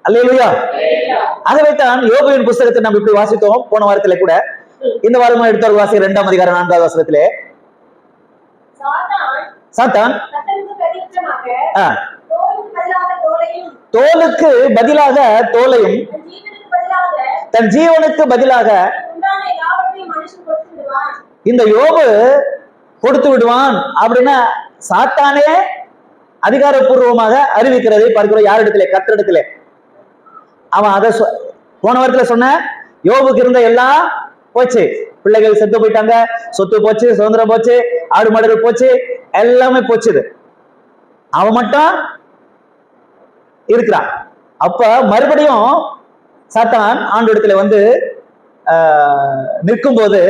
அல்லேலூயா. ஆகவேதான் யோபுவின் புஸ்தகத்தை நம்ம இப்படி வாசித்தோம் போன வாரத்திலே கூட. இந்த வாரமா எடுத்த வாசி 2ஆம் அதிகாரம் 4வது வசனத்திலே சாத்தான் தோலுக்கு பதிலாக தோலையும் தன் ஜீவனுக்கு பதிலாக இந்த யோபு கொடுத்து விடுவான் அப்படின்னு சாத்தானே அதிகாரப்பூர்வமாக அறிவிக்கிறதை பார்க்கிறோம். யாரிடத்திலே? கர்த்தரிடத்திலே. அவன் அதை போன வாரத்துல சொன்ன யோபுக்கு இருந்த எல்லாம் போச்சு. பிள்ளைகள் செத்து போயிட்டாங்க, சொத்து போச்சு, சுதந்திரம் போச்சு, ஆடு மாடுகள் போச்சு, எல்லாமே போச்சுது. அவன் மட்டும் இருக்கிறான். அப்ப மறுபடியும் சாத்தான் ஆண்டவரிடத்துல வந்து நிற்கும் போது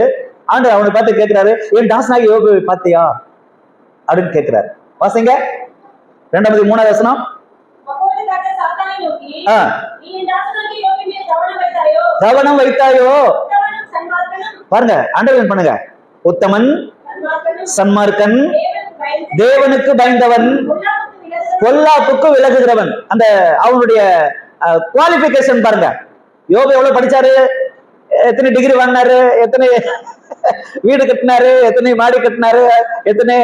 ஆண்டு அவனை பார்த்து கேட்கிறாரு, என் தாசனாகி யோபு பாத்தியா அப்படின்னு கேட்கிறாரு. வாசிங்க 2ஆம் 3வது வசனம். கவனம் வைத்தாயோ பாருங்க, அண்டர்லைன் பண்ணுங்க. உத்தமன், சன்மார்க்கன், தேவனுக்கு பயந்தவன், பொல்லாப்புக்கு விலகுகிறவன். அந்த அவனுடைய குவாலிபிகேஷன் பாருங்க. யோபு எவ்வளவு படிச்சாரு, எத்தனை டிகிரி வாங்கினாரு, எத்தனை வீடு கட்டினாரு, எத்தனை மாடி கட்டினாரு, எத்தனை,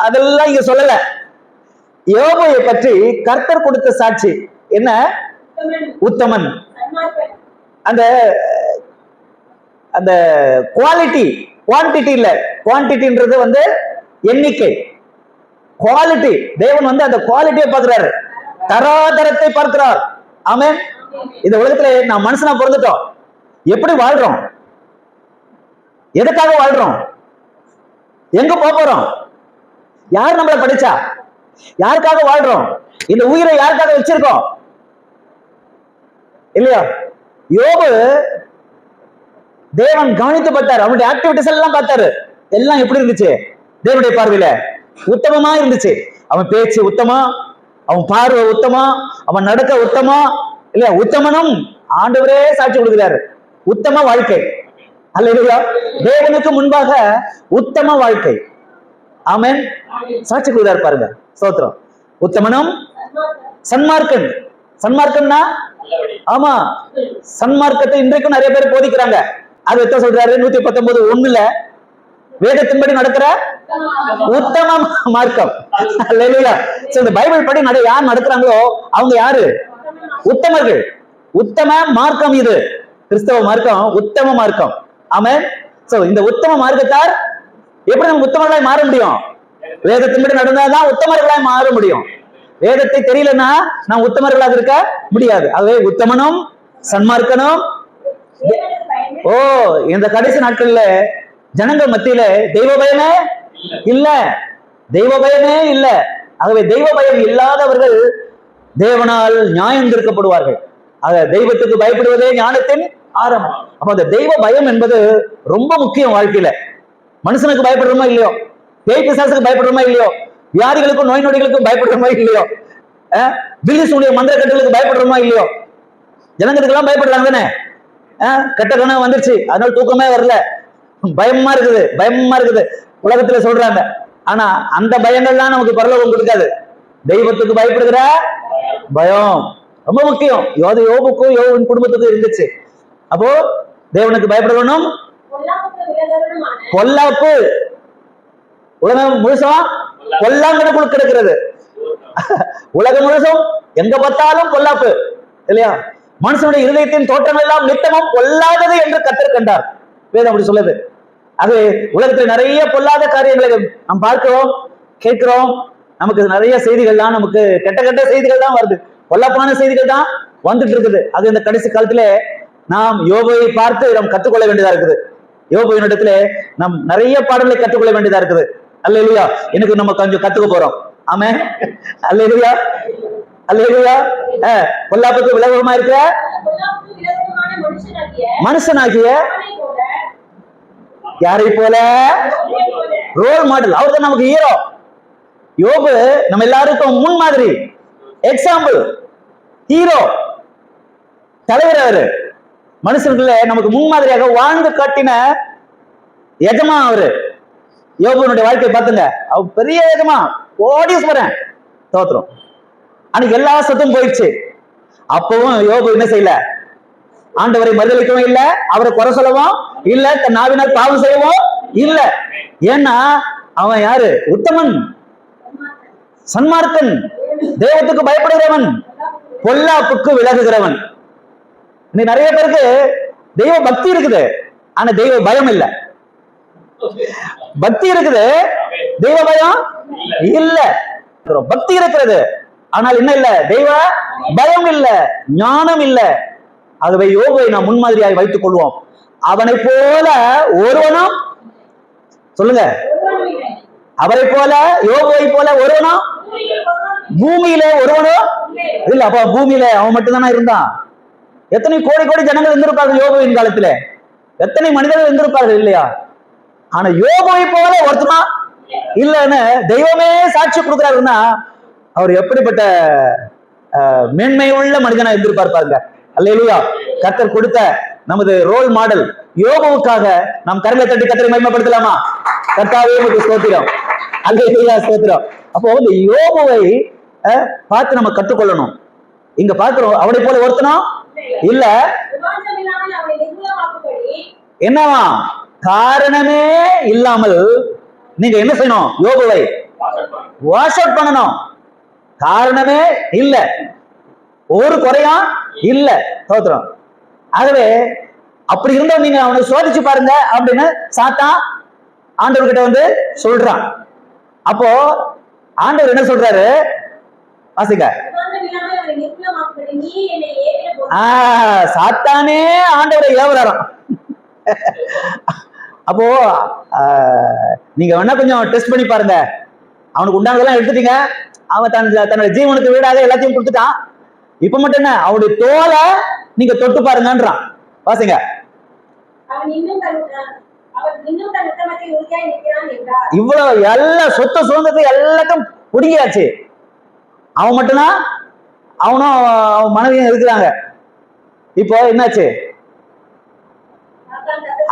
அதெல்லாம் இங்க சொல்லல. யோபுவை பற்றி கர்த்தர் கொடுத்த சாட்சி என்ன? உத்தமன். அந்த அந்த குவாலிட்டி, குவான்டிட்டி இல்ல, குவான்டிட்டின்றது வந்து எண்ணிக்கை, குவாலிட்டி. தேவன் வந்து அந்த குவாலிட்டியை பார்க்கிறாரு, தராதரத்தை பார்க்கிறார். ஆமென். இந்த உலகத்துல நான் மனுஷனா பிறந்துட்டோம், எப்படி வாழ்றோம், எதுக்காக வாழ்றோம், எங்க போறோம், யார் நம்மளை படிச்சா, யாருக்காக வாழ்றோம், இந்த உயிரை யாருக்காக வச்சிருக்கோம் இல்லையா? யோபு தேவன் கவனித்து பார்த்தாரு, அவனுடைய ஆக்டிவிட்டிஸ் எல்லாம் பார்த்தாரு. எல்லாம் எப்படி இருந்துச்சு? தேவனுடைய பார்வையில உத்தமமா இருந்துச்சு. அவன் பேச்சு உத்தமா, அவன் பார்வை உத்தமா, அவன் நடக்க உத்தமா இல்லையா? உத்தமனும் ஆண்டவரே சாட்சி கொடுக்கிறாரு, உத்தம வாழ்க்கை. அல்லேலூயா. தேவனுக்கு முன்பாக உத்தம வாழ்க்கை. ஆமென். சாட்சி கொடுக்கிறார் பாருங்க. ஸ்தோத்திரம். உத்தமனும் சன்மார்க்கன். சன்மார்க்கன்னா ஆமா, சன்மார்க்கத்தை இன்றைக்கும் நிறைய பேர் போதிக்கிறாங்க. அது எத்த சொல்றாரு? 119:1 வேதத்தின்படி நடக்கிற உத்தம மார்க்கம். அல்லேலூயா. இந்த பைபிள் படி யார் நடக்கிறாங்களோ அவங்க யாரு? உத்தமர்கள். உத்தம மார்க்கம் இது, கிறிஸ்தவ மார்க்கம், உத்தம மார்க்கம். ஆமென். சோ இந்த உத்தம மார்க்கத்தார் எப்படி நம்ம உத்தமர்களாய் மாற முடியும்? வேதத்தின்படி நடந்தாதான் உத்தமர்களாய் மாற முடியும். வேதத்தை தெரியலன்னா நாம் உத்தமர்களாக இருக்க முடியாது. ஆகவே உத்தமனும் சன்மார்க்கனும். ஓ, இந்த கடைசி நாட்கள்ல ஜனங்கள் மத்தியில தெய்வ பயமே இல்ல, தெய்வ பயமே இல்ல. ஆகவே தெய்வ பயம் இல்லாதவர்கள் தேவனால் நியாயம் தீர்க்கப்படுவார்கள். ஆக தெய்வத்துக்கு பயப்படுவதே ஞானத்தின் ஆரம்பம். அப்ப அந்த தெய்வ பயம் என்பது ரொம்ப முக்கியம் வாழ்க்கையில. மனுஷனுக்கு பயப்படுறோமா இல்லையோ, பேய் பிசாசுக்கு பயப்படுறோமா இல்லையோ, வியாதிகளுக்கும் நோய் நொடிகளுக்கும் பயப்படுறோமா இல்லையோ, பில்லிசுடைய மந்திர கட்டுகளுக்கு பயப்படுறோமா இல்லையோ, ஜனங்களுக்கு எல்லாம் பயப்படுறாங்க தானே. கெட்ட கனவு வந்துருச்சு, அதனால தூக்கமே வரல, பயமா இருக்குது, பயமா இருக்குது உலகத்துல சொல்றாங்க. ஆனா அந்த பயங்கள்லாம் நமக்கு பரலோகம் கொடுக்காது. தெய்வத்துக்கு பயப்படுகிற பயம் ரொம்ப முக்கியம். யோபுக்கும் யோபின் குடும்பத்துக்கும் இருந்துச்சு. அப்போ தேவனுக்கு பயப்படணும். பொல்லாப்பு உலகம் முழுசும் பொல்லாங்கடுக்குள் கிடக்கிறது. உலகம் முழுசும் எங்க பார்த்தாலும் பொல்லாப்பு இல்லையா? மனுஷனுடைய இருதயத்தின் தோற்றங்கள் எல்லாம் நித்தமும் பொல்லாதது என்று கர்த்தர் கண்டார். வேதம் அப்படி சொல்லுது. அது உலகத்தில் நிறைய பொல்லாத காரியங்களை நாம் பார்க்கிறோம், கேட்கிறோம். நமக்கு நிறைய செய்திகள் தான், நமக்கு கெட்ட கெட்ட செய்திகள் தான் வருது, பொல்லாப்பான செய்திகள் தான் வந்துட்டு இருக்குது. அது இந்த கடைசி காலத்திலே நாம் யோபுவை பார்த்து நாம் கற்றுக்கொள்ள வேண்டியதா இருக்குது. யோபுவின் இடத்துல நாம் நிறைய பாடங்களை கற்றுக்கொள்ள வேண்டியதா இருக்குது. அல்லேலூயா. எனக்கு நம்ம கொஞ்சம் கத்துக்க போறோம். ஆமென். அல்லேலூயா. அல்லேலூயா. பொல்லாப்புக்கு விலகமா இருக்கிற மனுஷனாகிய யாரை போல? Role model. அவர் தான் நமக்கு ஹீரோ. யோபு நம்ம எல்லாருக்கும் முன்மாதிரி, எக்ஸாம்பிள், ஹீரோ, தலைவர். அவரு மனுஷனுக்குள்ள நமக்கு முன்மாதிரியாக வாழ்ந்து காட்டின எஜமா அவரு. யோபுனுடைய வாழ்க்கை பார்த்துங்க, அவர் பெரிய எஜமா, கோடீஸ்வரன். தோத்திரம். அன்னைக்கு எல்லா சொத்தும் போயிடுச்சு. அப்பவும் யோபு என்ன செய்யல? ஆண்டவரை மறுதளிக்கவும் இல்ல, அவரை குறை சொல்லவும் இல்ல, தன் நாவினால் பாவம் செய்யவும் இல்ல. ஏன்னா அவன் யாரு? உத்தமன், சன்மார்க்கன், தெய்வத்துக்கு பயப்படுகிறவன், பொல்லாப்புக்கு விலகுகிறவன். இன்னைக்கு நிறைய பேருக்கு தெய்வ பக்தி இருக்குது, ஆனா தெய்வ பயம் இல்ல. பக்தி இருக்குது, தெய்வ பயம் இல்ல. பக்தி இருக்கிறது, ஆனால் என்ன இல்ல? தெய்வ பயம் இல்ல, ஞானம் இல்ல. ஆகவே யோபுவை நாம் முன்மாதிரியாக வைத்துக் கொள்வோம். அவனை போல ஒருவனும், சொல்லுங்க, அவரை போல, யோபுவை போல ஒருவனும் பூமியில ஒருவனும் இல்ல. அப்ப பூமியில அவன் மட்டும்தானே இருந்தான். எத்தனை கோடி கோடி ஜனங்கள் இருந்திருப்பார்கள் யோபுவின் காலத்துல, எத்தனை மனிதர்கள் இருந்திருப்பார்கள் இல்லையா? ஆனா யோபுவை போல ஒருத்தனா இல்லன்னு தெய்வமே சாட்சி கொடுக்கிறாருன்னா அவர் எப்படிப்பட்ட மேன்மை உள்ள மனிதனா இருந்திருப்பார் பாருங்க. அல்லேலூயா. கர்த்தர் கொடுத்த நமது ரோல் மாடல் யோபுவுக்காக நாம் கரங்களை தட்டி கர்த்தரை மகிமைப்படுத்தலாமா? கர்த்தாவே உமக்கு ஸ்தோத்திரம், அல்லேலூயா, ஸ்தோத்திரம். அப்போ இந்த யோபுவை பார்த்து நம்ம கற்றுக்கொள்ளணும். இங்க பார்க்கிறோம், அவனை போல ஒருத்தனும் இல்ல. என்னவா? காரணமே இல்லாமல் நீங்க என்ன செய்யணும்? யோபுவை வாஷ் அவுட் பண்ணணும். காரணமே இல்ல, ஒரு குறையா இல்ல. ஸ்தோத்திரம். ஆகவே அப்படி இருந்தா நீங்க அவனை சோதிச்சு பாருங்க அப்படின்னு சாத்தான் ஆண்டவர்கிட்ட வந்து சொல்றான். அப்போ ஆண்டவர் என்ன சொல்றாரு? வாசிக்க. சாத்தானே ஆண்டவரை ஏவுறாராம். அப்போ நீங்க வேணா கொஞ்சம் டெஸ்ட் பண்ணி பாருங்க. அவனுக்கு உண்டானதெல்லாம் எடுத்துட்டீங்க, அவன் தன்னோட ஜீவனுக்கு வீடாக எல்லாத்தையும் கொடுத்துட்டான். இப்ப மட்டும் என்ன? அவனுடைய தோலை நீங்க தொட்டு பாருங்கன்றான். வாசிங்க. இவ்வளவு எல்லா சொத்து சுதந்திரத்தை எல்லாத்தையும் புடுங்கியாச்சு. அவன் மட்டும்தான், அவனும் அவன் மனைவியும் இருக்கிறாங்க. இப்போ என்னாச்சு?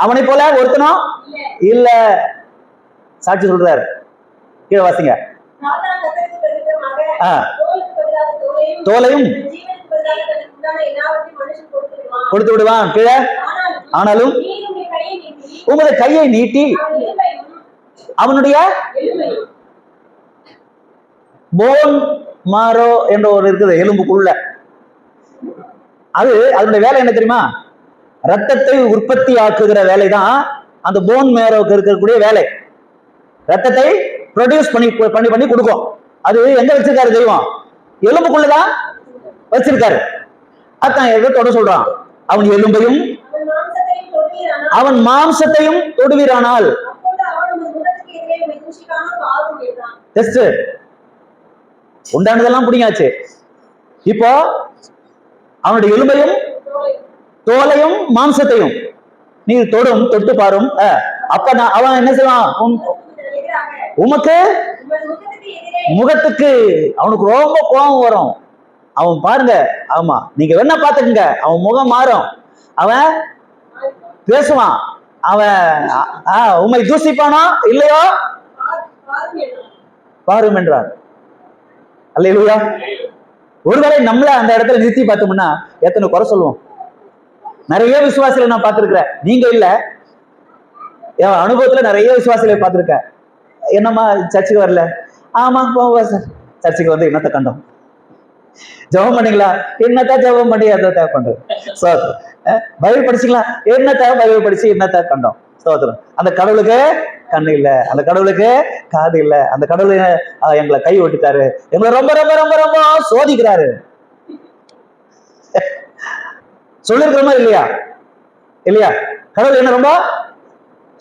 அவனை போல ஒருத்தனும் இல்ல. சாட்சி சொல்றாரு. கீழே வாசிங்க. தோலையும் கொடுத்து விடுவான் கீழே. ஆனாலும் உமது கையை நீட்டி அவனுடைய போன் மாரோ என்ற ஒரு இருக்குது எலும்புக்குள்ள. அது அதனுடைய வேலை என்ன தெரியுமா? ரத்தத்தை உற்பத்தி ஆக்குகிற வேலைதான் அந்த போன் மேரோக்கு இருக்கக்கூடிய வேலை. ரத்தத்தை ப்ரொடியூஸ் பண்ணி பண்ணி பண்ணி கொடுக்கும். அது எங்க வச்சிருக்காரு தெய்வம்? எலும்புக்குள்ளதான் வச்சிருக்காரு. அதான் எதை தொட சொல்றான்? அவன் எலும்பையும் அவன் மாம்சத்தையும் தொடுவீரானால். உண்டானதெல்லாம் புடிங்காச்சு. இப்போ அவனுடைய எலும்பையும் தோலையும் மாம்சத்தையும் நீ தொட்டு பாரும். அப்ப அவன் என்ன செய்வான்? உமக்கு முகத்துக்கு அவனுக்கு ரொம்ப கோபம் வரும். அவன் பாருங்க, ஆமா நீங்க வேணா பாத்துக்கங்க, அவன் முகம் மாறும், அவன் பேசுவான், அவன் உண்மை தூசிப்பானோ இல்லையோ பாரும் என்றார். அல்லேலூயா. ஒருவேளை நம்மள அந்த இடத்துல நிறுத்தி பார்த்தோம்னா எத்தனை குறை சொல்லுவோம். நிறைய விசுவாசிகளை நான் பார்த்திருக்கிறேன், நீங்க இல்ல, என் அனுபவத்துல நிறைய விசுவாசிகளை பார்த்திருக்கேன். என்னம்மா சர்ச்சுக்கு வரல? ஆமா போவோம் சார். சர்ச்சுக்கு வந்து என்னத்தை கண்டோம்? ஜெபம் பண்ணீங்களா? என்னத்தான் ஜெபம் பண்ணி அதை பண்றது. சோதரம். பைபிள் படிச்சீங்களா? என்னத்தான் பைபிள் படிச்சு என்னத்தான் கண்டோம். சோதரம். அந்த கடவுளுக்கு கண்ணு இல்ல, அந்த கடவுளுக்கு காது இல்ல, அந்த கடவுளை எங்களை கை ஓட்டிட்டாரு, எங்களை ரொம்ப ரொம்ப ரொம்ப ரொம்ப சோதிக்கிறாரு. சொல்லிருக்கிறோமா இல்லையா? இல்லையா? கடவுள் என்ன ரொம்ப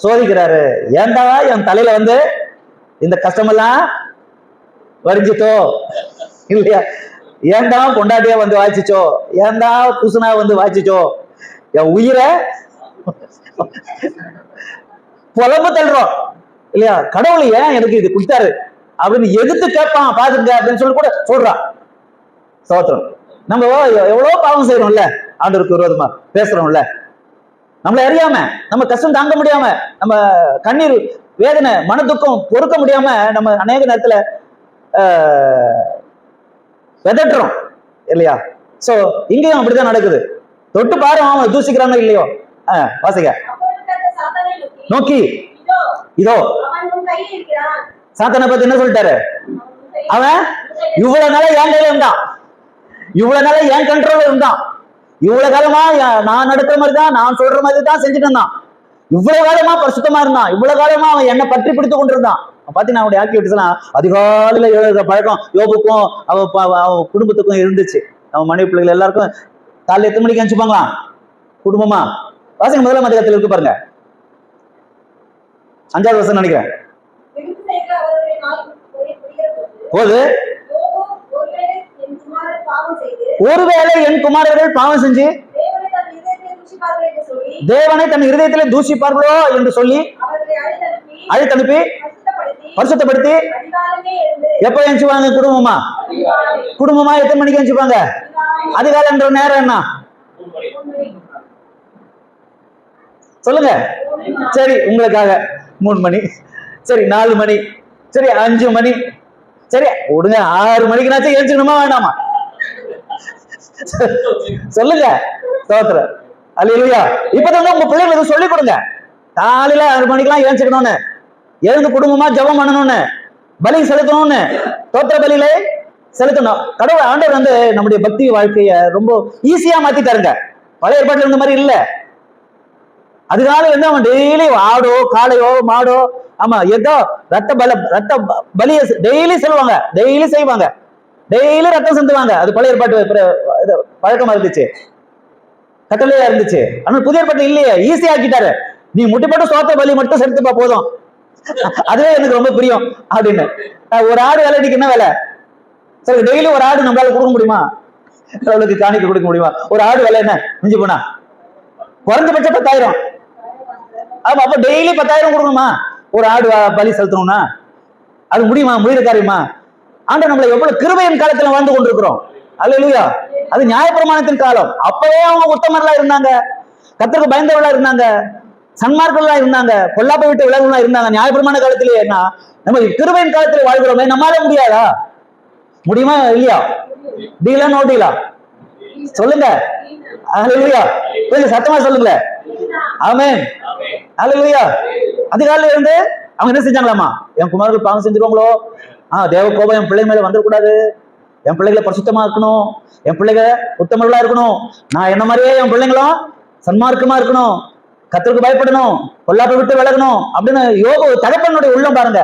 சோதிக்கிறாரு. ஏன்டா என் தலையில வந்து இந்த கஷ்டமெல்லாம் வரிஞ்சிட்டோ இல்லையா? ஏன்டா பொண்டாட்டியா வந்து வாய்ச்சிச்சோ, ஏன்டா புசுனா வந்து வாய்ச்சிச்சோ, என் உயிரை புலம்பு தள்ளுறோம் இல்லையா? கடவுள் ஏன் எனக்கு இது கொடுத்தாரு அப்படின்னு எதிர்த்து கேட்பான், பாத்துங்க அப்படின்னு சொல்லி கூட சொல்றான். சோத்திரம். நம்ம எவ்வளவு பாவம் செய்யறோம்ல, ஆண்டவருக்கு விரோதமா பேசுறோம்ல, நம்மளை அறியாம, நம்ம கஷ்டம் தாங்க முடியாம, நம்ம கண்ணீர் வேதனை மன துக்கம் பொறுக்க முடியாம நம்ம அநேக நேரத்துல வெதட்டுறோம் இல்லையா? சோ இங்கேயும் அப்படிதான் நடக்குது. தொட்டு பாரு அவன் தூசிக்கிறாங்க இல்லையோ. வாசிக்க. நோக்கி இதோ சாத்தானை பத்தி என்ன சொல்லிட்டாரு? அவன் இவ்வளவு நாள என் கையில இருந்தான், இவ்வளவு நாள என் கண்ட்ரோல் இருந்தான், இவ்வளவு காலமா நான் நடக்கிற மாதிரி தான், நான் சொல்ற மாதிரி தான் செஞ்சுட்டு இருந்தான், இவ்வளவு காலமா பரிசுத்தமா இருந்தான், இவ்வளவு காலமா அவன் என்ன பற்றி பிடித்து கொண்டிருந்தான். பாத்தீங்கன்னா அவனுடைய ஆக்டிவிட்டிஸ் எல்லாம் அதிகாலையில எழுதுற பழக்கம் யோபுக்கும் அவ குடும்பத்துக்கும் இருந்துச்சு. அவன் மனைவி பிள்ளைகள் எல்லாருக்கும் காலையில் எத்தனை மணிக்கு அனுப்பிச்சுப்பாங்களா குடும்பமா? வாசிங்க முதலாம் அதிகாரத்தில் இருக்கு பாருங்க, 5வது வசனம் நினைக்கிறேன். போது ஒருவேளை என் குமாரர்கள் பாவம் செஞ்சு தேவனை தன் இருதயத்திலே தூஷிப்பார்களோ என்று சொல்லி அழைத்தனுப்பி பரிசுத்தப்படுத்தி எப்ப எழுந்துவாங்க? குடும்பமா? குடும்பமா எத்தனை மணிக்கு எழுந்துப்பாங்க? அதிகாலைன்ற நேரம் என்ன சொல்லுங்க? சரி, உங்களுக்காக 3 மணி, சரி 4 மணி, சரி 5 மணி, சரி விடுங்க 6 மணிக்குனாச்சும் எழுந்துக்கணுமா வேண்டாமா? சொல்லுங்க. ஸ்தோத்திரம். அல்லேலூயா. இப்பதான் உங்க பிள்ளைங்களுக்கு சொல்லிக் கொடுங்க, காலையில 6 மணிக்கெல்லாம் எழுந்துக்கணும்னு, எழுந்து குடும்பமா ஜெபம் பண்ணணும்னு, பலி செலுத்தணும்னு, தோத்திர பலியிலே செலுத்தணும். கடவுள் ஆண்டவர் வந்து நம்முடைய பக்தி வாழ்க்கைய ரொம்ப ஈஸியா மாத்திட்டாருங்க. பழைய ஏற்பாட்டுல இருந்த மாதிரி இல்ல. அதனால வந்து அவன் டெய்லி ஆடோ காளையோ மாடோ, ஆமா ஏதோ ரத்த பலிய டெய்லி செல்வாங்க, டெய்லி செய்வாங்க, டெய்லி ரத்தம் செலுத்துவாங்க. அது பழைய ஏற்பாட்டு பழக்கமா இருந்துச்சு, கட்டளையா இருந்துச்சு. ஆனா புதிய ஏற்பாட்டு இல்லையே, ஈஸியா ஆக்கிட்டாரு. நீ முட்டிப்பட்டு சோத்த பலி மட்டும் செலுத்துப்பா போதும், அதுவே எனக்கு ரொம்ப பிரியம் அப்படின்னு. ஒரு ஆடு வேலை இன்னைக்கு என்ன வேலை? சரி, டெய்லி ஒரு ஆடு நம்மளால கொடுக்க முடியுமா? அவளுக்கு காணிக்க கொடுக்க முடியுமா? ஒரு ஆடு வேலை என்ன மிஞ்சி போனா குறைஞ்சபட்சம் 10,000. ஆமா, அப்ப டெய்லி 10,000 கொடுக்கணுமா ஒரு ஆடு பலி செலுத்தணும்னா? அது முடியுமா? முடிகிற காரியமா? ஆண்டு நம்மள எவ்வளவு கிருபையின் காலத்துல வாழ்ந்து கொண்டிருக்கிறோம். அல்லேலூயா. அது நியாயப்பிரமாணத்தின் காலம். அப்பவே அவங்க உத்தமர்களா இருந்தாங்க, கர்த்தருக்கு பயந்தவர்களா இருந்தாங்க, சன்மார்களா இருந்தாங்க, பொல்லாப்பை விட்டு விலகுகளா இருந்தாங்க. நியாயப்பிரமாண காலத்திலேயே நம்ம கிருபையின் காலத்துல வாழ்கிறோமே, நம்மளால முடியாதா? முடியுமா இல்லையா? டீலா நோ டீலா? சொல்லுங்க. அல்லேலூயா. கொஞ்சம் சத்தமா சொல்லுங்க. ஆமென். அல்லேலூயா. அதிகாலையில இருந்து அவங்க என்ன செஞ்சாங்களாமா? என் குமாரர்கள் பாவம் செஞ்சிருவாங்களோ, தேவ கோபம் என் பிள்ளை மேல வந்துடக்கூடாது, என் பிள்ளைகளை பரிசுத்தமா இருக்கணும், என் பிள்ளைங்க உத்தமர்களா இருக்கணும், நான் என்ன மாதிரியே என் பிள்ளைங்களும் சன்மார்க்கமா இருக்கணும், கர்த்தருக்கு பயப்படணும், பொல்லாப்பை விட்டு விலகணும் அப்படின்னு யோபு தகப்பனுடைய உள்ளம் பாருங்க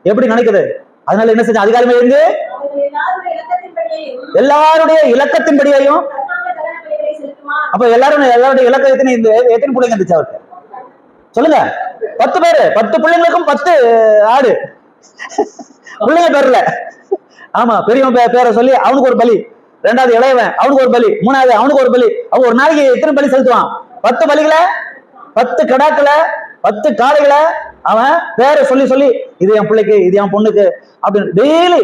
எப்படி நினைக்குது. அதனால என்ன செஞ்ச? அதிகாரமே இருந்து எல்லாருடைய இலக்கத்தின்படியையும், அப்ப எல்லாருடைய இலக்கத்தின் எத்தனை பிள்ளைங்க இருந்துச்சு அவருக்கு? சொல்லுங்க. 10 பேரு, 10 பிள்ளைங்களுக்கும் 10 ஆடு பிள்ளைங்க பேர்ல. ஆமா, பெரியவன் பேரை சொல்லி அவனுக்கு ஒரு பலி, 2வது இளையவன் அவனுக்கு ஒரு பலி, 3வது அவனுக்கு ஒரு பலி. அவன் ஒரு நாளைக்கு எத்தனை பலி செலுத்துவான்? 10 பலிகளை, 10 கடாக்களை, 10 காளைகளை அவன் பேரை சொல்லி சொல்லி இது என் பிள்ளைக்கு, இது என் பொண்ணுக்கு அப்படின்னு டெய்லி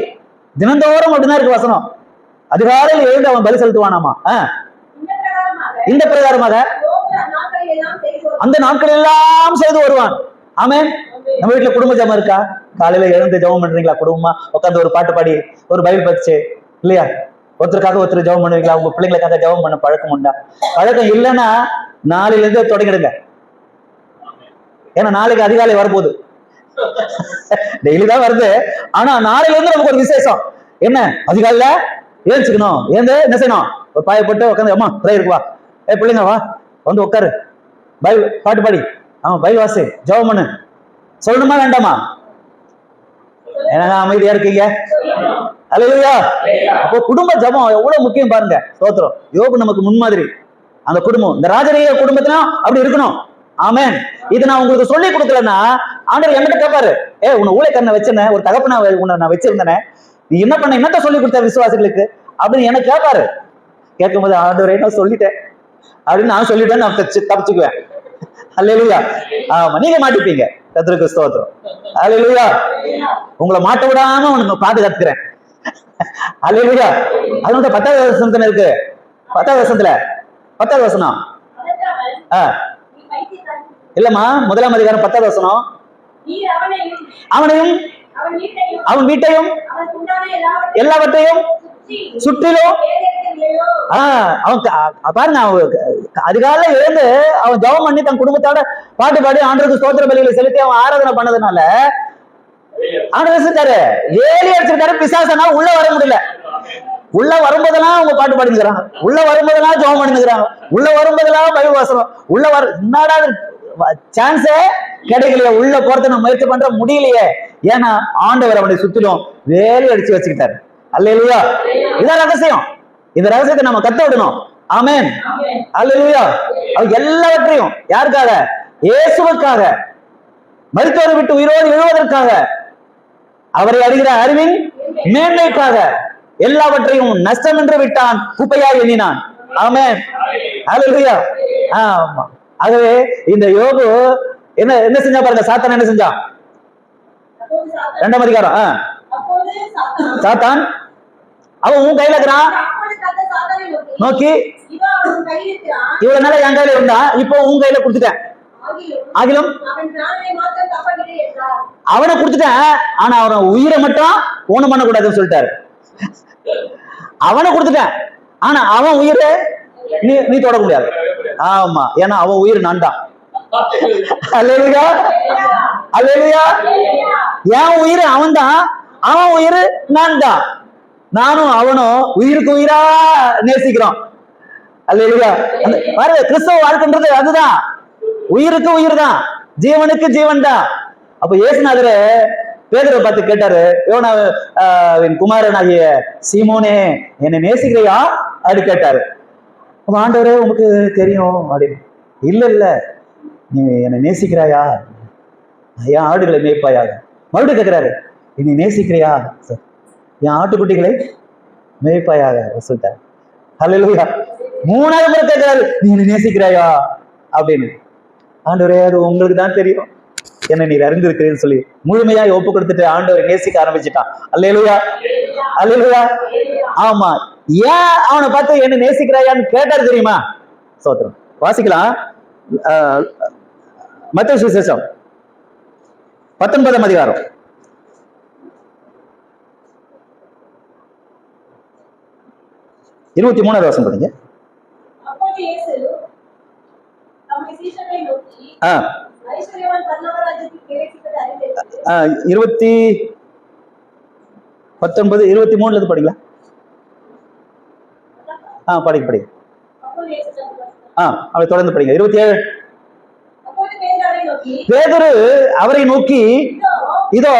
தினந்தோறும் அப்படிதான் இருக்கு வசனம். அதிகாலையில் எழுந்து அவன் பலி செலுத்துவானாமா. இந்த பிரகாரமாக அந்த நாட்கள் எல்லாம் செய்து வருவான். ஆமென். நம்ம வீட்டுல குடும்ப ஜெபம் இருக்கா? காலையில எழுந்து ஜெபம் பண்றீங்களா? குடும்பமா உட்காந்து ஒரு பாட்டு பாடி ஒரு பைபிள் படிச்சு இல்லையா? ஒருத்தருக்காக ஒருத்தர் ஜெபம் பண்ணுவீங்களா? உங்க பிள்ளைங்களுக்காக ஜெபம் பண்ண பழக்கம் உண்டா? பழக்கம் இல்லைன்னா நாளையில இருந்து தொடங்கிடுங்க. ஏன்னா நாளைக்கு அதிகாலை வரப்போகுது. டெய்லி தான் வருது, ஆனா நாளையில இருந்து நமக்கு ஒரு விசேஷம். என்ன? அதிகாலையில ஏஞ்சுக்கணும், ஏந்து என்ன செய்யணும்? ஒரு பாய போட்டு உட்காந்து, அம்மா பிரேயருக்கு வா, பிள்ளைங்க வா வந்து உட்காரு, பைபிள் பாட்டு பாடி, பைபிள் வாசி, ஜெபம் பண்ணு சொல்லணுமா வேண்டாமா? ஏன்னா அமைதியா இருக்கீங்க. அல்லேலூயா. அப்போ குடும்ப ஜெபம் எவ்வளவு முக்கியம் பாருங்க. ஸ்தோத்திரம். யோபு நமக்கு முன்மாதிரி. அந்த குடும்பம், இந்த ராஜரீக குடும்பத்தினா அப்படி இருக்கணும். ஆமென். இதை நான் உங்களுக்கு சொல்லி கொடுக்கலன்னா ஆண்டவர் என்கிட்ட கேட்பாரு, உன்னை ஊழியக்காரனை வச்சேனே, ஒரு தகப்பனா உன்னை நான் வச்சிருந்தேனே, நீ என்ன பண்ண, என்னத்த சொல்லி கொடுத்த விசுவாசிகளுக்கு அப்படின்னு எனக்கு கேட்பாரு. கேட்கும் போது ஆண்டவரே நான் சொல்லிட்டேன் அப்படின்னு நான் சொல்லிட்டேன், நான் தப்பிச்சுக்குவேன். அல்லேலூயா. ஆமா, நீங்க மாட்டிப்பீங்க. கர்த்தருக்கு ஸ்தோத்திரம். அல்லேலூயா. உங்களை மாட்ட விடாம உனக்கு பாதுகாத்துக்கிறேன். அல்லேலூயா. அதனால 10வது வசனத்துல இருக்கு. 10வது வசனத்துல 10வது வசனம் இல்லம்மா, 1ஆம் அதிகாரம் 10வது வசனம். அவனையும் அவன் வீட்டையும் எல்லாவற்றையும் சுற்றிலும் அவன் பாருங்க, அவன் அதிகாலை எழுந்து அவன் ஜெபம் பண்ணி தன் குடும்பத்தோட பாட்டு பாடி ஆண்டவருக்கு ஸ்தோத்திர பலிகளை செலுத்தி அவன் ஆராதனை பண்ணதுனால ஆண்டவர் செஞ்சாரு, வேலி அடிச்சிருக்காரு. பிசாசனா உள்ள வர முடியல. உள்ள வரும்போதெல்லாம் அவங்க பாட்டு பாடிக்கிறாங்க, உள்ள வரும்போதெல்லாம் ஜெபம் பண்ணிக்கிறாங்க, உள்ள வரும்போதெல்லாம் பைபிள் வாசனம், உள்ள வர என்னடா சான்ஸே கிடைக்கலையே, உள்ள போறத நான் முயற்சி பண்ற முடியலையே. ஏன்னா ஆண்டவர் அவனை சுத்திலும் வேலி அடிச்சு வச்சுக்கிட்டாரு. அல்லேலூயா. இதான் ரகசியம். இந்த ரகசியத்தை நம்ம கத்த விடணும். ஆமென். அல்லேலூயா. அவர் எல்லாவற்றையும் யாருக்காக? இயேசுவுக்காக, மரித்தோரை விட்டு உயிரோடு எழுவதற்காக, அவரை அறிகிற அறிவின் மேன்மைக்காக எல்லாவற்றையும் நஷ்டம் என்று விட்டான், குப்பையாய் எண்ணினான். ஆமென். அல்லேலூயா. ஆமா. ஆகவே இந்த யோபு என்ன என்ன செஞ்சா பாருங்க. சாத்தான் என்ன செஞ்சான்? 2ஆம் அதிகாரம். சாத்தான் அவன் உன் கையில இருக்கிறான் நோக்கி, இவ்வளவு நாள என் கையில இருந்தா, இப்போ உன் கையில கொடுத்துட்டேன். ஆகிலும் அவனை கொடுத்துட்டேன், ஆனா அவனை உயிரை மட்டும் ஒண்ணும் பண்ண கூடாதுன்னு சொல்லிட்டாரு. அவனை கொடுத்துட்டேன், ஆனா அவன் உயிரை நீ தொட முடியாது. ஆமா, ஏன்னா அவன் உயிர் நான் தான். அல்லேலூயா. அல்லேலூயா. என் உயிர் அவன் தான், அவன் உயிர் நான் தான். நானும் அவனும் உயிருக்கு உயிரா நேசிக்கிறோம். அல்லேலூயா. பாருங்க, கிறிஸ்தவ வாழ்க்கைன்றது அதுதான். உயிருக்கு உயிர் தான், ஜீவனுக்கு ஜீவன் தான். அப்ப இயேசுநாதர் பேதுருவை பார்த்து கேட்டாரு, யோனாவின் குமாரனாகிய சீமோனே, என்னை நேசிக்கிறையா அப்படி கேட்டாரு. ஆண்டவரே உனக்கு தெரியும் அப்படின்னு. இல்ல இல்ல, நீ என்னை நேசிக்கிறாயா? என் ஆடுகளை மேய்ப்பாயாக. மறுபடியும் கேட்கிறாரு, நீ நேசிக்கிறியா? என் ஆட்டுக்குட்டிகளை மேய்ப்பாயாக சொல்லிட்டாரு. அல்லேலூயா. 3வது முறை கேட்கிறாரு, நீ என்னை நேசிக்கிறாயா அப்படின்னு. ஆண்டவரே அது உங்களுக்கு தான் தெரியும், என்ன நீர் அறிந்திருக்கிறேன்னு சொல்லி முழுமையா ஒப்பு கொடுத்துட்டு ஆண்டவரை நேசிக்க ஆரம்பிச்சுட்டான். அல்லேலூயா. அல்லேலூயா. ஆமா. ஏன் அவனை பார்த்து என்ன நேசிக்கிறாயான்னு கேட்டாரு தெரியுமா? சோத்திரம். வாசிக்கலாம். மத்தேயு சுவிசேஷம் 19ஆம் அதிகாரம் 23வது வசனம் படிங்க. 19 23 படிங்களா? படிங்க. அப்படி தொடர்ந்து படிங்க. 27. பேதுரு அவரை நோக்கி, இதோ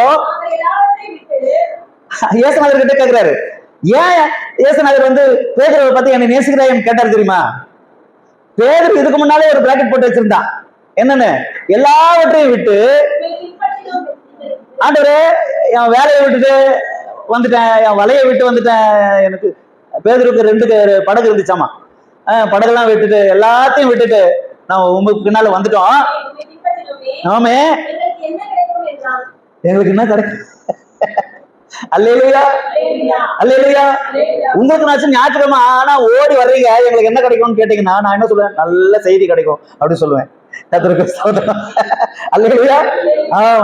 இயேசுநாதர் கிட்ட கேட்கிறாரு. ஏன் இயேசுநாதர் பேதுருவை பத்தி என்னை நேசிக்கிறான்னு கேட்டாரு தெரியுமா? பேதுரு இதுக்கு முன்னாலே ஒரு பிராக்கெட் போட்டு வச்சிருந்தான். என்னன்னு? எல்லாவற்றையும் விட்டு, ஆண்டவரே என் வேலையை விட்டுட்டு வந்துட்டேன், என் வலையை விட்டு வந்துட்டேன். எனக்கு பேதுருக்கு 2 படகு இருந்துச்சாமா. படகுலாம் விட்டுட்டு எல்லாத்தையும் விட்டுட்டு நான் உங்களுக்கு பின்னால வந்துட்டோம். ஆமே, எங்களுக்கு என்ன கிடைக்கும்? அல்லேலூயா. அல்லேலூயா. உங்களுக்கு நான் ஞாயிற்றுக்கிழமை ஆனா ஓடி வர்றீங்க, எங்களுக்கு என்ன கிடைக்கும்னு கேட்டீங்கன்னா நான் என்ன சொல்லுவேன்? நல்ல செய்தி கிடைக்கும் அப்படின்னு சொல்லுவேன். அல்லேலூயா.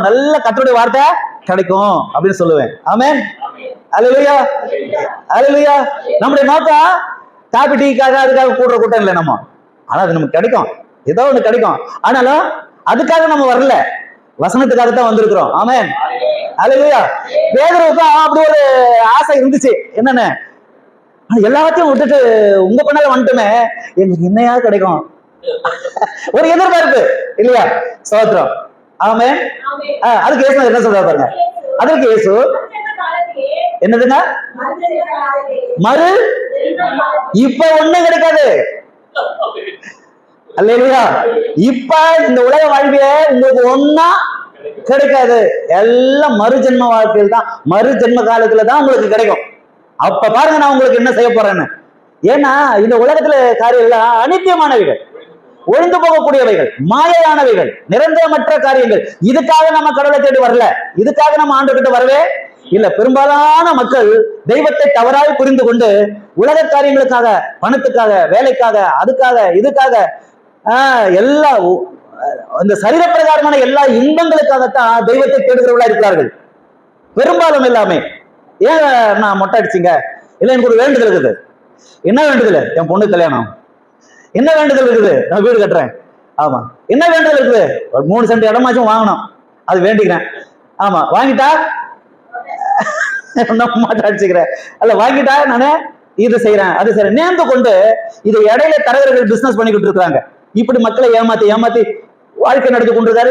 நல்ல கர்த்தருடைய வார்த்தை கிடைக்கும் அப்படின்னு சொல்லுவேன். ஆமென். அல்லேலூயா. அல்லேலூயா. நம்முடைய நோக்கம் காபி டீக்காக அதுக்காக கூடுற கூட்டம் இல்லை நம்ம. ஆனா அது நமக்கு கிடைக்கும், ஏதோ ஒண்ணு கிடைக்கும். ஆனாலும் அதுக்காக நம்ம வரல, வசனத்துக்காக தான் வந்திருக்கிறோம். ஆமென். அல்லேலூயா. பேதுருவுக்கு அப்படி ஒரு ஆசை இருந்துச்சு. என்னன்னு? எல்லாத்தையும் விட்டுட்டு உங்க பின்னால வந்துட்டுமே, எங்களுக்கு என்னையா கிடைக்கும்? ஒரு எதிர்பார்ப்பு இல்லையா? ஸ்தோத்திரம். ஆமென். அதுக்கு இயேசு என்ன சொல்றாரு பாருங்க. அதற்கு இயேசு என்னதுங்க? மறு இப்ப ஒண்ணும் கிடைக்காது. அல்லேலூயா. இப்ப இந்த உலக வாழ்வியே உங்களுக்கு ஒன்னா கிடைக்காது. எல்லாம் மறு ஜென்ம வாழ்க்கையில் தான், மறு ஜென்ம காலத்துல தான் உங்களுக்கு கிடைக்கும். அப்ப பாருங்க நான் உங்களுக்கு என்ன செய்ய போறேன்னு. ஏன்னா இந்த உலகத்துல காரியம் எல்லாம் அநித்தியமானவைகள், ஒழிந்து போகக்கூடியவைகள், மாயையானவைகள், நிரந்தரமற்ற காரியங்கள். இதுக்காக நம்ம கடவுளை தேடி வரல, இதுக்காக நம்ம ஆண்டவர்கிட்ட வரவே இல்ல. பெரும்பாலான மக்கள் தெய்வத்தை தவறாய் புரிந்து கொண்டு உலக காரியங்களுக்காக, பணத்துக்காக, வேலைக்காக, அதுக்காக, இதுக்காக, எல்லா இந்த சரீர பிரகாரமான எல்லா இன்பங்களுக்காகத்தான் தெய்வத்தை தேடுகிறவர்களா இருக்கிறார்கள் பெரும்பாலும் எல்லாமே. ஏன் நான் மொட்டை அடிச்சிங்க, இல்ல எனக்கு ஒரு வேண்டுதல் இருக்குது. என்ன வேண்டுதல்? என் பொண்ணு கல்யாணம். என்ன வேண்டுதல் இருக்குது? நான் வீடு கட்டுறேன். ஆமா. என்ன வேண்டுதல் இருக்குது? ஒரு 3 சென்ட் இடமாச்சும் வாங்கணும், அது வேண்டிக்கிறேன். ஆமா, வாங்கிட்டா மாட்டாச்சுக்கிறேன். அல்ல, வாங்கிட்டா நானே இது செய்யறேன் அது செய்யறேன் நேர்ந்து கொண்டு இதை இடையில தரகர்கள் பிசினஸ் பண்ணிக்கிட்டு இருக்காங்க. இப்படி மக்களை ஏமாத்தி ஏமாத்தி வாழ்க்கை நடத்தி கொண்டிருக்காரு.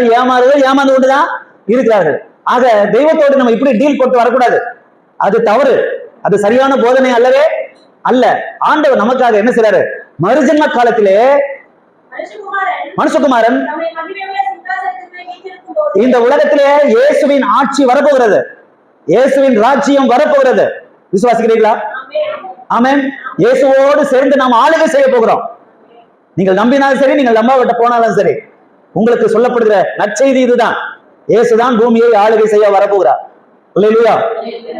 ஏமாந்து கொண்டுதான் இருக்கிறார்கள். ஆக தெய்வத்தோடு நம்ம இப்படி டீல் போட்டு வரக்கூடாது. அது தவறு, அது சரியான போதனை அல்லவே அல்ல. ஆண்டவர் நமக்காக என்ன செய்றாரு? மறுஜன்ம காலத்திலே மனுஷகுமாரன் இந்த உலகத்திலே இயேசுவின் ஆட்சி வரப்போகிறது, இயேசுவின் ராஜ்யம் வரப்போகிறது. விசுவாசிக்கிறீர்களா? ஆமென். இயேசுவோடு சேர்ந்து நாம் ஆளுகை செய்ய போகிறோம். நீங்கள் நம்பினாலும் சரி, நீங்கள் நம்பாவிட்ட போனாலும் சரி, உங்களுக்கு சொல்லப்படுகிற நற்செய்தி இதுதான். இயேசுதான் பூமியை ஆளுகை செய்ய வரப்போகிறார். அல்லேலூயா.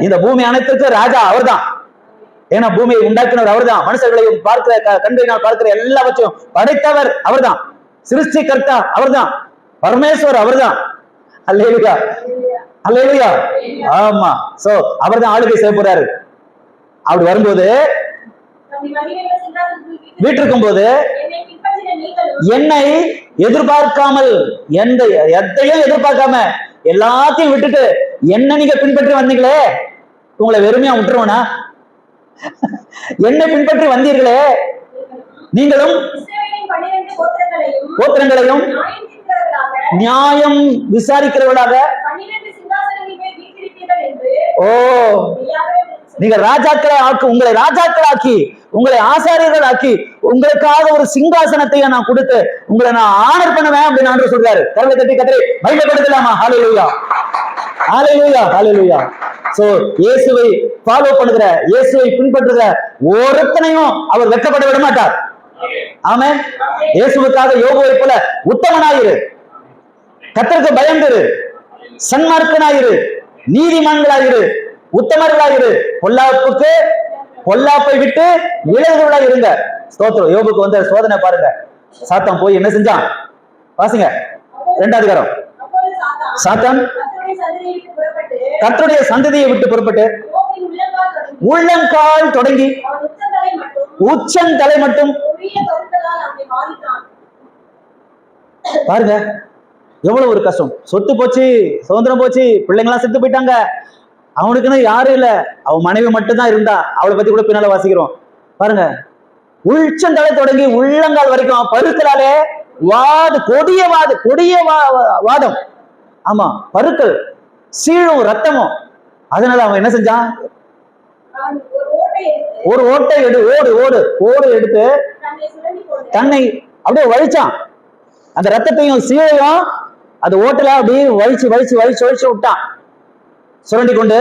இந்த பூமி அனைத்திற்கு ராஜா அவர்தான். ஏன்னா பூமியை உண்டாக்கினவர் அவர்தான். மனுஷர்களையும் பார்க்கிற கண்களினால் பார்க்கிற எல்லாவற்றையும் படைத்தவர் அவர்தான். சிருஷ்டி கர்த்தா அவர்தான். பரமேஸ்வர் அவர்தான். அல்லேலூயா, அல்லேலூயா. ஆமா. சோ அவர்தான் ஆளுகை செய்ய போறாரு. அப்படி வரும்போது, வீட்டிற்கும் போது என்னை எதிர்பார்க்காமல், எதையும் எதிர்பார்க்காம எல்லாத்தையும் விட்டுட்டு என்ன நீங்க பின்பற்றி வந்தீங்களே, உங்களை வெறுமையா விட்டுருவனா? என்னை பின்பற்றி வந்தீர்களே, நீங்களும் கோத்திரங்களையும் நியாயம் விசாரிக்கிறவர்களாக, ஓ நீங்க ராஜாக்களை ஆக்கி, உங்களை ராஜாக்களாக்கி, உங்களை ஆசாரியர்கள் ஆக்கி, உங்களுக்காக ஒரு சிங்காசனத்தை நான் கொடுத்து உங்களை நான் ஆனர் பண்ணுவேன் அப்படின்னு ஆண்டவர் சொல்றாரு. கரங்களை தட்டி கத்தரை மகிமைப்படுத்தலாமா? ஹல்லேலூயா, ஹல்லேலூயா, ஹல்லேலூயா. சோ இயேசுவை ஃபாலோ பண்ணுகிற, இயேசுவை பின்பற்றுகிற ஒருத்தனையும் அவர் வெட்கப்பட விட மாட்டார். ஆமென். இயேசுவுக்காக யோபுவை போல உத்தமனாயிரு, கர்த்தருக்கு பயந்திரு, சன்மார்க்கனாயிரு, நீதிமான்களாயிரு, உத்தமர்களாயிரு, பொல்லாப்பை விட்டு விலகுகளா இருங்க. ஸ்தோத்திரம். யோபுக்கு வந்த சோதனை பாருங்க. சாத்தான் போய் என்ன செஞ்சான்? வாசிங்க 2ஆம் அதிகாரம். சாத்தான் கர்த்தருடைய சந்ததியை விட்டு புறப்பட்டு உள்ளங்கால் தொடங்கி உச்சந்தலை மட்டும், பாருங்க எவ்வளவு ஒரு கஷ்டம். சொத்து போச்சு, சுதந்திரம் போச்சு, பிள்ளைங்களா செத்து போயிட்டாங்க, அவனுக்குன்னு யாரும் இல்ல, அவன் மனைவி மட்டும் தான் இருந்தா. அவளை பத்தி கூட பின்னால வாசிக்கிறோம். பாருங்க, உச்சந்தலை தொடங்கி உள்ளங்கால் வரைக்கும் பருக்களாலே கொடிய வாதம். ஆமா, பருக்கள், சீழும், ரத்தமும். அதனால அவன் என்ன செஞ்சான்? ஒரு ஓட்டை ஓடு எடுத்து தன்னை அப்படியே வலிச்சான். அந்த ரத்தத்தையும் சீழையும் அந்த ஓட்டல அப்படியே வலிச்சு விட்டான், சுரண்டி கொண்டு.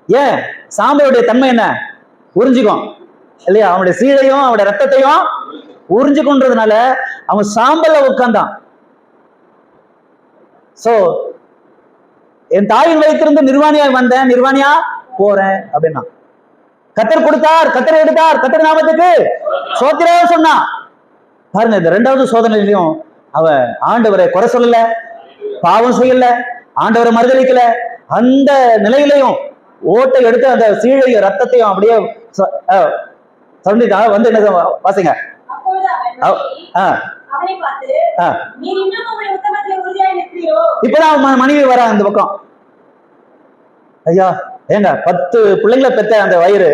ஏன்? சாம்பலுடைய தன்மை என்ன? உறிஞ்சிக்கும் இல்லையா? அவனுடைய சீழையும் அவனுடைய ரத்தத்தையும் உறிஞ்சு கொண்டதுனால அவன் சாம்பல்ல உட்கார்ந்தான். சோ என் தாயின் வயிற்றிலிருந்து நிர்வாணியா வந்தேன், நிர்வாணியா போறேன் அப்படின்னா. கர்த்தர் கொடுத்தார், கர்த்தர் எடுத்தார், கர்த்தர் நாமத்துக்கு சோத்திரம் சொன்னான். பாருங்க, இந்த 2வது சோதனையிலையும் அவன் ஆண்டவரை குறை சொல்லல, பாவம் செய்யல, ஆண்டவரை மறுதலிக்கல. அந்த நிலையிலையும் ஓட்டை எடுத்து அந்த சீழையும் ரத்தத்தையும் அப்படியே சொல்லிட்டான். வந்து என்ன வாசிங்க. இப்பதான் மனைவி வர அந்த பக்கம். ஐயா ஏங்க, 10 பிள்ளைங்களை பெற்ற அந்த வயிறு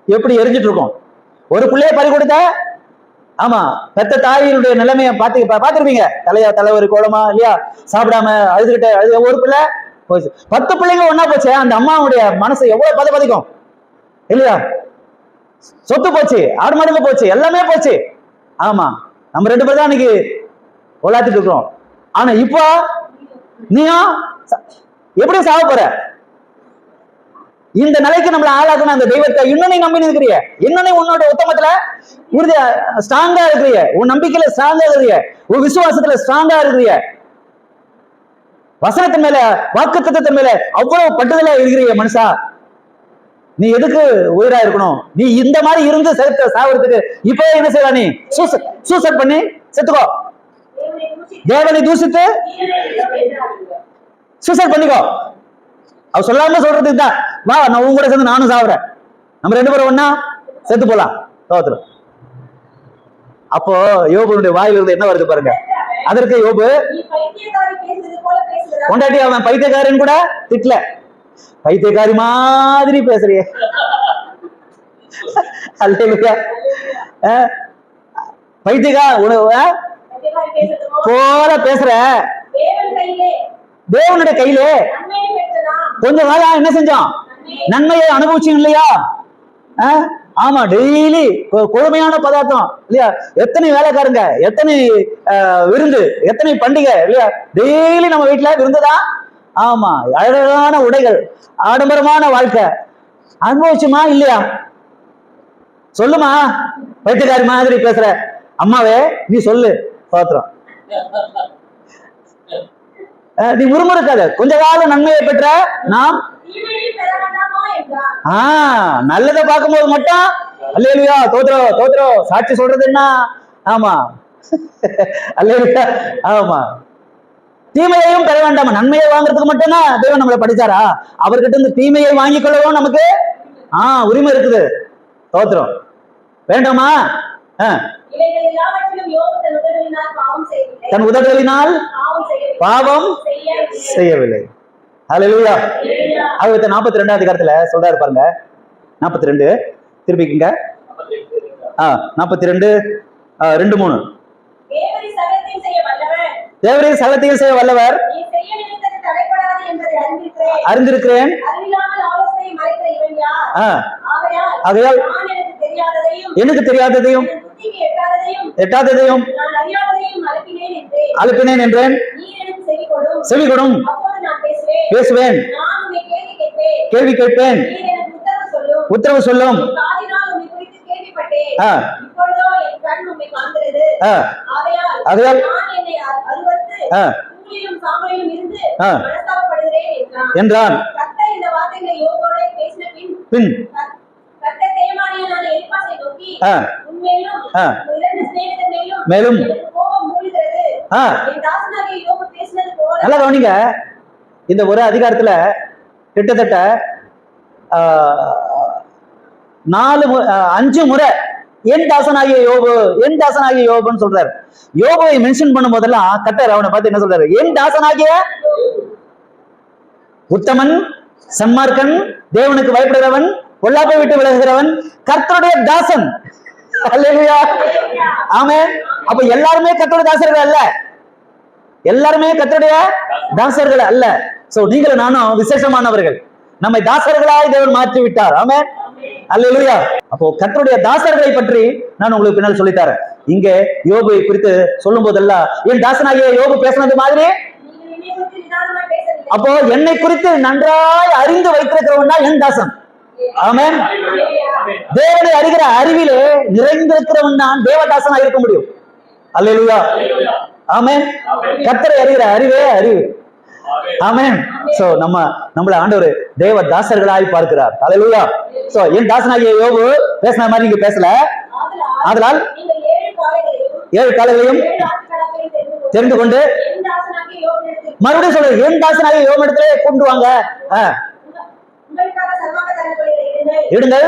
எப்படி எரிஞ்சிட்டு இருக்கும்? ஒரு பிள்ளைய பறி கொடுத்த, ஆமா, பெத்த தாயினுடைய நிலைமையை பாத்துருப்பீங்க. தலைவரி கோலமா இல்லையா, சாப்பிடாம அழுதுகிட்ட ஒரு பிள்ளை போச்சு. 10 பிள்ளைங்க ஒன்னா போச்சு. அந்த அம்மாவுடைய மனசு எவ்வளவு பதிக்கும் இல்லையா? சொத்து போச்சு, ஆடு மாடுங்க போச்சு, எல்லாமே போச்சு. ஆமா, நம்ம 2 பேர் தான் இன்னைக்கு விளையாட்டுட்டு இருக்கிறோம். ஆனா இப்போ நீயும் எப்படி சாக போற? இந்த நிலைக்கு நம்மள ஆளாக்கணும் அந்த தெய்வத்தை. இன்னொன்னு நம்பி இருக்கிறீங்க, இன்னொன்னு உன்னோட உத்தமத்துல உறுதியா ஸ்ட்ராங்கா இருக்கிறீங்க, உன் நம்பிக்கையில ஸ்ட்ராங்கா இருக்கிறீங்க, உன் விசுவாசத்துல ஸ்ட்ராங்கா இருக்கிறீங்க, வசனத்தின் மேல, வாக்குத்தத்தத்தின் மேல அவ்வளவு பட்டுதலா இருக்கிறீங்க. மனுஷா, நீ எதுக்கு உயிரா இருக்கணும்? நீ இந்த மாதிரி இருந்து சாவறதுக்கு இப்ப என்ன செய்யற? நீ சூசைட் பண்ணி செத்துக்கோ. தேவனை தூசித்து சூசைட் பண்ணிக்கோ. அவ சொல்லாம சொல்றதுக்கு தான், வா நான் உங்க கூட சேர்ந்து நானும் சாவுறேன், நம்ம 2 பேரும் ஒண்ணா செத்து போலாம். தோத்துரும். அப்போ யோபுடைய வாயிலிருந்து என்ன வருது பாருங்க. அதற்கு யோபு கொண்டாட்டி அவன் பைத்தியக்காரன் கூட திட்டல, பைத்தியக்காரி மாதிரி பேசுறியே, அல்லேலூயா, பைத்தியக்கா போல பேசுற, தேவனுடைய கையிலே கொஞ்ச நாளா என்ன செஞ்சோம், நன்மையை அனுபவிச்சோம் இல்லையா? ஆமா, டெய்லி கொழுமையான பதார்த்தம் இல்லையா, எத்தனை வேலைக்காரங்க, எத்தனை விருந்து, எத்தனை பண்டிகை இல்லையா, டெய்லி நம்ம வீட்டுல விருந்துதான். ஆமா, அழகான உடைகள், ஆடம்பரமான வாழ்க்கை அனுபவிச்சுமா இல்லையா? சொல்லுமா, பைத்தியக்காரி மாதிரி பேசுற அம்மாவே நீ சொல்லு. பாத்திரம் நீ முறுமுறுக்காத, கொஞ்ச காலம் நன்மையை பெற்ற நாம் நல்லதை பார்க்கும்போது மட்டும் அல்லேலூயா தோத்திரம் தோத்திரம் சாட்சி சொல்றது என்ன? ஆமா அல்லேலூயா. ஆமா, தீமையையும் பெற வேண்டாமா, நன்மையை வாங்குறதுக்கு மட்டும்தான் தேவன் நம்மளை படிச்சாரா? அவர்கிட்ட இருந்து தீமையை வாங்கிக் கொள்ளவும் நமக்கு உரிமை இருக்குது. தோத்திரம் வேண்டாமா? தன் உதடுகளினால் பாவம் செய்யவில்லை. அல்லேலூயா. ஆகவே 42வது அதிகாரத்துல சொல்றாரு பாருங்க, 42 திருப்பிக்குங்க. 42 2-3. தேவரீர் சகலத்தையும் செய்ய வல்லவர், அறிந்திருக்கிறேன், ஆகையால் எனக்கு தெரியாததையும் எட்டாததையும் அனுப்பினேன் என்றேன். செவி கொடும், பேசுவேன், கேள்வி கேட்பேன், உத்தரவு சொல்லும். ஆகையால் என்றான். பின் மேலும் நல்லா கவனிங்க, இந்த ஒரு அதிகாரத்துல கிட்டத்தட்ட 5 முறை என் தாசனாகிய யோபு, என் தாசனாகிய யோபுன்னு சொல்றாரு. யோபுவை மென்ஷன் பண்ணும் போதெல்லாம் கர்த்தர் அவனை பார்த்து என்ன சொல்றாரு? என் தாசனாகிய உத்தமன், சன்மார்க்கன், தேவனுக்கு பயப்படுகிறவன், பொல்லாப்பை விட்டு விலகுகிறவன், கர்த்தருடைய தாசன். அல்லேலூயா, ஆமென். அப்ப எல்லாருமே கர்த்தருடைய தாசர்கள் அல்ல, எல்லாருமே கர்த்தருடைய தாசர்கள் அல்ல. சோ நீங்களும் நானும் விசேஷமானவர்கள், நம்மை தாசர்களாய் தேவன் மாற்றி விட்டார். ஆமென், அல்லேலூயா. அப்போ கர்த்தருடைய தாசர்களை பற்றி நான் உங்களுக்கு பின்னால் சொல்லித்தரேன். இங்க யோபுவை குறித்து சொல்லும் போதெல்லாம் என் தாசனாகிய யோபு பேசினது மாதிரி, அப்போ என்னை குறித்து நன்றாய் அறிந்து வைத்திருக்கிறவன் தான் என் தாசன். ஆமென். தேவனை அறிகிற அறிவிலே நிறைந்திருக்கிறவன் தான் தேவதாசனாக இருக்க முடியும். அல்லேலூயா, ஆமென். கர்த்தரை அறிகிற அறிவே அறிவு. ஆமென். சோ நம்மள ஆண்டவர் தேவ தாசர்களாய் பார்க்கிறார். அல்லேலூயா. சோ என் தாசனாகிய யோபு பேசின மாதிரி நீங்க பேசல. ஆதலால் 7 காலைகளையும் தெரிந்து கொண்டு, மறுபடியும் சொல்ற, என் தாசனாகிய யோபு இடத்திலே கொண்டு வாங்க, இடுங்கள்.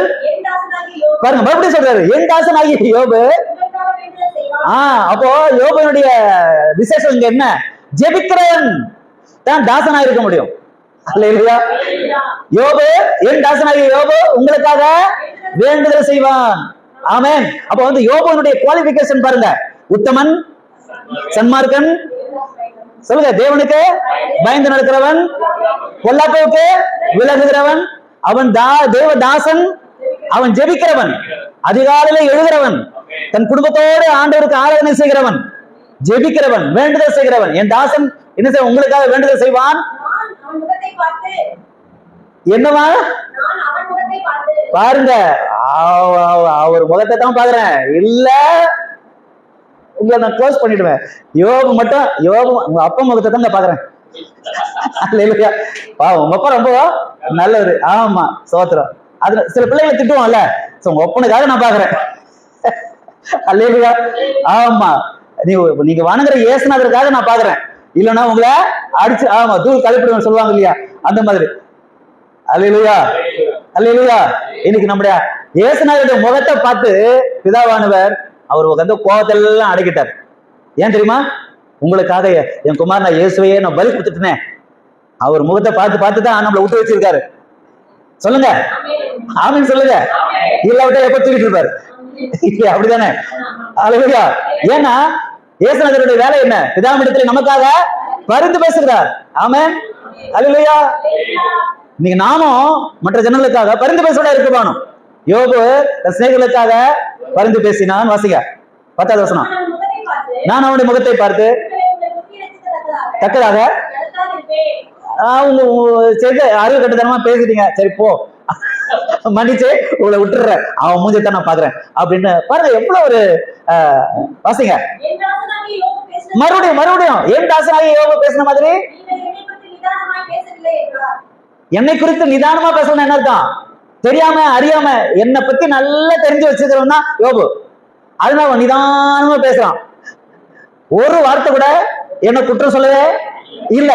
பாருங்க, மறுபடியும் சொல்றாரு என் தாசனாகிய யோபு. அப்போ யோபுனுடைய விசேஷம் இங்க என்ன? ஜெபிக்கிறவன் தான் தாசனா இருக்க முடியும். அல்லேலூயா. யோபு, என் தாசனாகிய யோபு உங்களுக்காக வேண்டுதல் செய்வான். ஆமென். அப்ப யோபுனுடைய குவாலிஃபிகேஷன் பாருங்க, உத்தமன், சன்மார்க்கன், சொல்லுங்க, தேவனுக்கு பயந்து நடக்கிறவன், பொல்லாப்புக்கு விலகுகிறவன், அவன் தேவதாசன், அவன் ஜெபிக்கிறவன், அதிகாலையில எழுகிறவன், தன் குடும்பத்தோடு ஆண்டவருக்கு ஆராதனை செய்கிறவன், ஜெபிக்கிறவன், வேண்டுதல் செய்கிறவன். என் தாசன் என்ன செய்ய உங்களுக்காக வேண்டுதல் செய்வான். என்னவா பாருங்க, அவர் முகத்தை தான் பாக்குறேன், இல்ல உங்களை நான் க்ளோஸ் பண்ணிடுவேன். யோபு மட்டும், யோபு உங்க அப்பா முகத்தை தான் பாக்குறேன். உங்க அப்பா ரொம்ப நல்லவர். ஆமா, சோத்திரம். அது சில பிள்ளைகளை திட்டுவோம்ல, உங்க ஒப்பனுக்காக நான் பாக்குறேன். அல்லேலூயா. ஆமா, நீங்க வணங்குற ஏசுனதற்காக நான் பாக்குறேன், இல்லைன்னா உங்களை அடிச்சு தூள் கழிப்பிடுவேன் சொல்லுவாங்க இல்லையா, அந்த மாதிரி. அல்லேலூயா, அல்லேலூயா. இன்னைக்கு நம்முடைய இயேசுநாதருடைய முகத்தை பார்த்து பிதாவானவர் அவர் வந்து கோபத்தெல்லாம் அடக்கிட்டார். ஏன் தெரியுமா? உங்களுக்காக என் குமார் நான் இயேசுவையே நான் பலி கொடுத்துட்டேனே. அவர் முகத்தை பார்த்து பார்த்து தான் நம்மளை விட்டு வச்சிருக்காரு. சொல்லுங்க ஆமீன் சொல்லுங்க. இல்லாவிட்டா எப்ப தூக்கிட்டு இருப்பாரு? அப்படிதானே? அல்லேலூயா. ஏன்னா இயேசுநாதருடைய வேலை என்ன? பிதாவிடத்தில் நமக்காக பரிந்து பேசுகிறார். ஆமென், அல்லேலூயா. இன்னைக்கு நாமும் மற்ற ஜனங்களுக்காக பரிந்து பேச இருக்க வேணும். யோபு சிநேகிகளுக்காக பரிந்து பேசினான். வாசிங்க 10வது வசனம். நான் அவனுடைய முகத்தை பார்த்து தக்கதாக செய்த அறிவு கட்டுத்தனமா பேசிட்டீங்க, சரி போ மன்னிச்சு உங்களை விட்டுறேன், அவன் மூஞ்சத்தான் நான் பாக்குறேன் அப்படின்னு பாருங்க. எவ்வளவு ஒரு வாசிங்க மறுபடியும் என் தாசனாகிய யோபு பேசின மாதிரி என்னை குறித்து நிதானமா பேசணும். என்ன அர்த்தம்? தெரியாம அறியாம என்னை பத்தி நல்லா தெரிஞ்சு வச்சிருக்கிறவன் தான் யோபு. அதனால அவன் நிதானமா பேசுறான். ஒரு வார்த்தை கூட என்ன குற்றம் சொல்லவே இல்ல.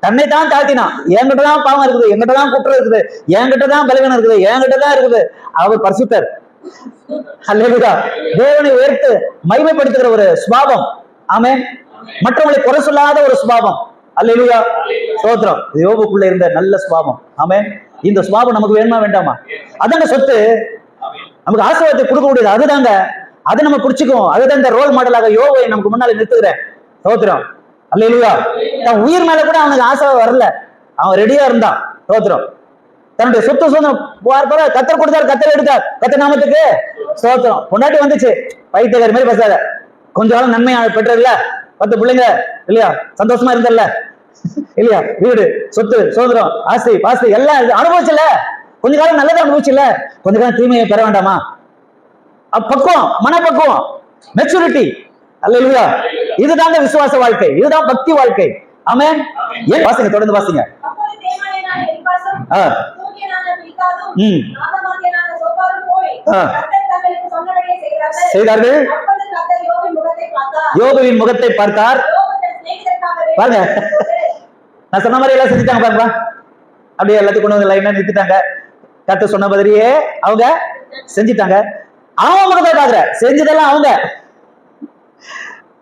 தன்னை தான் தாழ்த்தினான். என்கிட்டதான் பாவம் இருக்குது, என்கிட்டதான் குற்றம் இருக்குது, என்கிட்டதான் பலவீனம் இருக்குது, என்கிட்டதான் இருக்குது. அவர் பரிசுத்தர். அல்லேலூயா. தேவனை உயர்த்து மகிமைப்படுத்துகிற ஒரு சுபாவம். ஆமென். மற்றவங்களை குறை சொல்லாத ஒரு சுபாவம். அல்லேலூயா, ஸ்தோத்திரம். யோபுக்குள்ள இருந்த நல்ல சுபாவம். ஆமென். இந்த சுபாவம் நமக்கு வேணுமா வேண்டாமா? அதாங்க சொத்து. நமக்கு ஆசீர்வாதத்தை கொடுக்கக்கூடியது அதுதாங்க. அதை நம்ம பிடிச்சுக்குவோம். அதுதான் இந்த ரோல் மாடலாக யோபை நமக்கு முன்னால நிறுத்துகிறேன். ஸ்தோத்திரம். அல்லேலூயா. தன் உயிர் மேல கூட அவனுக்கு ஆசை வரல. அவன் ரெடியா இருந்தான். ஸ்தோத்திரம். தன்னுடைய சொத்து சொந்தம் கத்தர் கொடுத்தாரு, கத்தர் எடுத்தார். கத்தர் நாமத்துக்கு ஸ்தோத்திரம். பொண்டாட்டி வந்துச்சு, பைத்தியக்காரி மாதிரி பேசாத, கொஞ்ச காலம் நன்மை பெற்றல, 10 பிள்ளைங்க இல்லையா, சந்தோஷமா இருந்தல்ல இல்லையா, வீடு சொத்து சுதந்திரம் ஆசை பாசை எல்லாம் அனுபவிச்சல, கொஞ்ச காலம் நல்லதா அனுபவிச்சுல, கொஞ்ச காலம் தீமையை பெற வேண்டாமா? பக்குவம், மனப்பக்குவம், மெச்சூரிட்டி. அல்லேலூயா. இதுதாங்க விசுவாச வாழ்க்கை, இதுதான் பக்தி வாழ்க்கை. ஆமென். ஏன் வாசிங்க, தொடர்ந்து வாசிங்க. செய்தார்கள். யோபுவின் முகத்தை பார்த்தார். பாருங்க, நான் சொன்ன மாதிரி எல்லாம் செஞ்சுட்டாங்க. பாருங்க, அப்படியே எல்லாத்தையும் கொண்டு வந்து லைனா நிறுத்திட்டாங்க. கர்த்தர் சொன்ன மாதிரியே அவங்க செஞ்சுட்டாங்க. அவன் முகத்தை பாக்குற, செஞ்சதெல்லாம் அவங்க.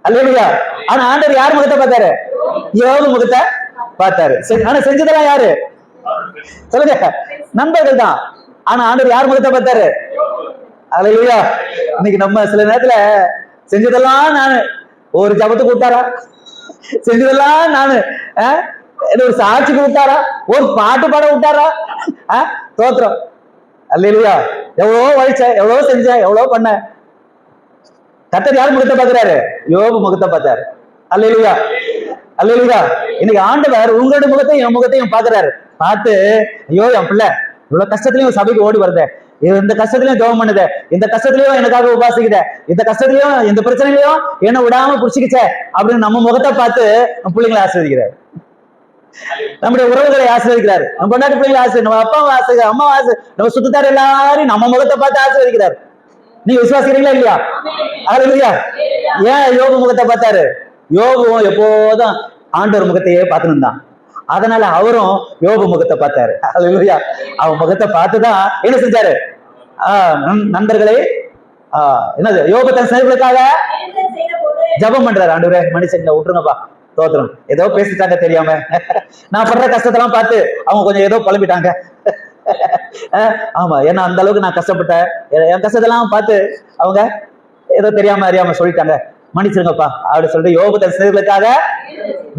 அல்லேலூயா. ஆனா ஆண்டவர் யார் முகத்தை பார்த்தாரு? யோபு முகத்தை பார்த்தாரு. ஆனா செஞ்சதெல்லாம் யாரு? சொல்லுங்க, நண்பர்கள் தான். ஆனா ஆண்டவர் யார் முகத்தை பார்த்தாரு? அல்லேலூயா. இன்னைக்கு நம்ம சில நேரத்துல செஞ்சதெல்லாம் நானு, ஒரு ஜபத்துக்கு விட்டாரா, செஞ்சதெல்லாம் நானு, ஒரு சாட்சிக்கு விட்டாரா, ஒரு பாட்டு பாட விட்டாரா, தோத்திரம். அல்லேலூயா. எவ்வளவோ வழிச்ச, எவ்வளவோ செஞ்ச, எவ்வளவோ பண்ண. கர்த்தர் யார் முகத்தை பார்க்கிறாரு? யோபு முகத்தை பார்த்தாரு. அல்லேலூயா, அல்லேலூயா. இன்னைக்கு ஆண்டவர் உங்களுடைய முகத்தையும் என் முகத்தையும் பாக்குறாரு. பார்த்து, ஐயோ என் பிள்ளை இவ்வளவு கஷ்டத்துலயும் சபைக்கு ஓடி வருத, இந்த கஷ்டத்துலயும் ஜெபம் பண்ணுத, இந்த கஷ்டத்துலயும் எனக்காக உபாசிக்குத, இந்த கஷ்டத்துலயும் இந்த பிரச்சனையிலயும் என்ன விடாம புடிச்சுக்கிச்ச அப்படின்னு நம்ம முகத்தை பார்த்து நம்ம பிள்ளைங்களை ஆசீர்வதிக்கிறார். நம்முடைய உறவுகளை ஆசீர்வதிக்கிறார். நம்ம கொண்டாடி பிள்ளைங்களை ஆசீர்வதி, நம்ம அப்பா ஆசை, அம்மா ஆசை, நம்ம சுத்தத்தார் எல்லாரையும் நம்ம முகத்தை பார்த்து ஆசீர்வதிக்கிறார். நீங்க விசுவாசிக்கிறீங்களா இல்லையா? அல்லேலூயா. ஏன் யோபு முகத்தை பார்த்தாரு? யோபுவும் எப்போதும் ஆண்டவர் முகத்தையே பார்த்துன்னு தான். அதனால அவரும் யோபு முகத்தை பார்த்தாரு. அல்லேலூயா. அவன் முகத்தை பார்த்துதான் என்ன செஞ்சாரு? நண்பர்களே, என்னது, யோபு தன் சிநேகிகளுக்காக ஜெபம் பண்றாரு. ஆண்டவரே மனுஷங்களை விட்டுருங்கப்பா, தோத்திரம், ஏதோ பேசிட்டாங்க தெரியாம, நான் படுற கஷ்டத்தெல்லாம் பார்த்து அவங்க கொஞ்சம் ஏதோ புலம்பிட்டாங்க. ஆமா, ஏன்னா அந்த அளவுக்கு நான் கஷ்டப்பட்டேன், என் கஷ்டத்தெல்லாம் பார்த்து அவங்க ஏதோ தெரியாம அறியாம சொல்லிட்டாங்க, மன்னிச்சிருங்கப்பா அப்படி சொல்லிட்டு யோபு தன் சிநேகிகளுக்காக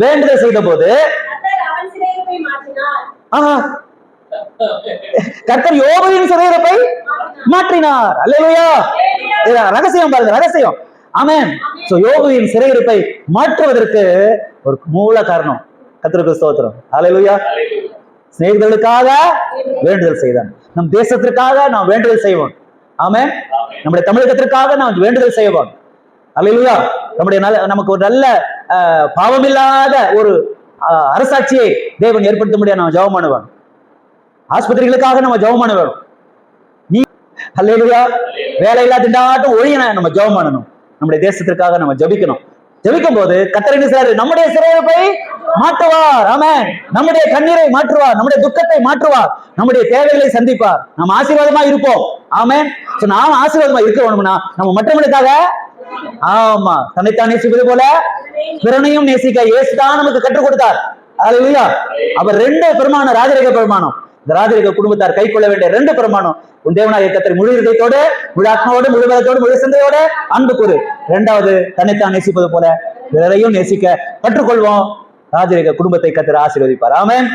வேண்டுதல் செய்த போது கர்த்தர் யோபுவின் சிறையிருப்பை மாற்றினார். அல்லேலூயா. ரகசியம் பாருங்க, ரகசியம். ஆமென். சோ யோபுவின் சிறையிருப்பை மாற்றுவதற்கு ஒரு மூல காரணம் கர்த்தருக்கு ஸ்தோத்திரம். அல்லேலூயா. சிநேகிதர்களுக்காக வேண்டுதல் செய்தான். நம் தேசத்திற்காக நாம் வேண்டுதல் செய்வோம். ஆமென். நம்முடைய தமிழகத்திற்காக நாம் வேண்டுதல் செய்வோம். அல்லேலூயா. நம்முடைய நமக்கு ஒரு நல்ல பாவமில்லாத ஒரு அரசாட்சியை தேவன் ஏற்படுத்த முடியாது. நம்ம ஜெபம் பண்ணுவோம். ஆஸ்பத்திரிகளுக்காக நம்ம ஜெபம் பண்ணுவோம். நீ அல்லேலூயா. வேலையில்லா திண்டாட்டம் ஒழியன நம்ம ஜெபம் பண்ணணும். நம்முடைய தேசத்திற்காக நம்ம ஜெபிக்கணும். ஜெபிக்கும் போது கர்த்தர் என்ன செய்றாரு? நம்முடைய சிறையிருப்பை மாற்றுவார். ஆமென். நம்முடைய கண்ணீரை மாற்றுவார், நம்முடைய துக்கத்தை மாற்றுவார், நம்முடைய தேவைகளை சந்திப்பார். நாம் ஆசீர்வாதமா இருப்போம். ஆமென். நாம் ஆசீர்வாதமா இருக்கணும்னா நம்ம மற்றவங்களுக்காக, ஆமா, தன்னைத்தான் நேசிப்பது போல பிறனையும் நேசிக்க இயேசுதான் நமக்கு கற்றுக் கொடுத்தார். அல்லேலூயா. அவர் 2 பிரமாணம், ராஜரீக பிரமாணம். இந்த ராஜரீக குடும்பத்தார் கை கொள்ள வேண்டிய 2 பிரமாணம். உன் தேவனாகிய கர்த்தரை முழு இதயத்தோடு, முழு ஆத்மாவோடு, முழு பலத்தோடு, முழு சிந்தையோடு அன்பு கூறு. 2வது, தன்னைத்தான் நேசிப்பது போல பிறரையும் நேசிக்க கற்றுக்கொள்வோம். ராஜரீக குடும்பத்தை கர்த்தர் ஆசீர்வதிப்பார். ஆமென்.